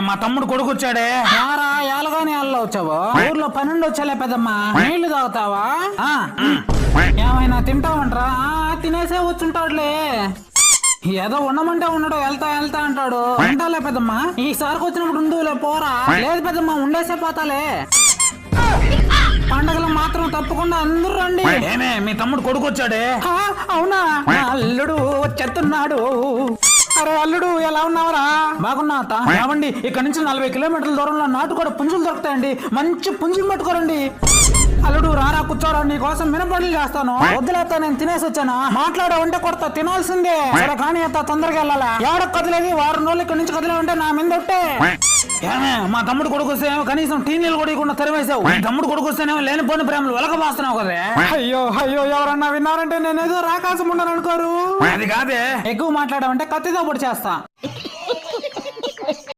మా తమ్ముడు కొడుకు వచ్చాడే. యారా ఏలగాని ఏళ్ళలో వచ్చావు? ఊర్లో పనుండి వచ్చాలే పెద్దమ్మా. నీళ్లు తాగుతావా? ఏమైనా తింటావంటరా? తినేసే వచ్చుంటాడులే. ఏదో ఉండమంటే ఉండడు, వెళ్తా వెళ్తా అంటాడు. ఉంటాలే పెద్దమ్మా, ఈసారికి వచ్చినప్పుడు ఉండులే పోరా. లేదు పెద్దమ్మా, ఉండేసే పోతాలే. పండగలు మాత్రం తప్పకుండా అందరూ రండి. ఏమే మీ తమ్ముడు కొడుకు వచ్చాడే. అవునా? అల్లుడు వచ్చేస్తున్నాడు. అరే అల్లుడు, ఎలా ఉన్నావురా? బాగున్నా అత్త. ఏమండి, ఇక్కడ నుంచి 40 కిలోమీటర్ల దూరంలో నాటుకోడ పుంజులు దొరుకుతాయండి. మంచి పుంజులు పట్టుకోరండి. అల్లుడు రారా, కూర్చోరా, నీ కోసం మినపడులు చేస్తాను. వద్దులేత, నేను తినేసి వచ్చానా. మాట్లాడవంటే కొడతా, తినాల్సిందే. సరే కానీ అత్త, తొందరగా వెళ్ళాలా? ఏడకు కదిలేదు, వారం రోజులు ఇక్కడ నుంచి కదిలే ఉంటే నా మీద ఒట్టే. ఏమే మా తమ్ముడు కొడుకు వస్తేనేమో కనీసం టీ నీళ్ళు కూడా ఇవ్వకుండా తరివేసావు. మీ తమ్ముడు కొడుకు వస్తేనేమో లేనిపోని ప్రేమలు వెలకబాస్తున్నావు కదే. అయ్యో అయ్యో, ఎవరన్నా విన్నారంటే నేనేదో రాకాసం ఉండను అనుకోరు. అది కాదే, ఎక్కువ మాట్లాడామంటే కత్తితో పొడి చేస్తా.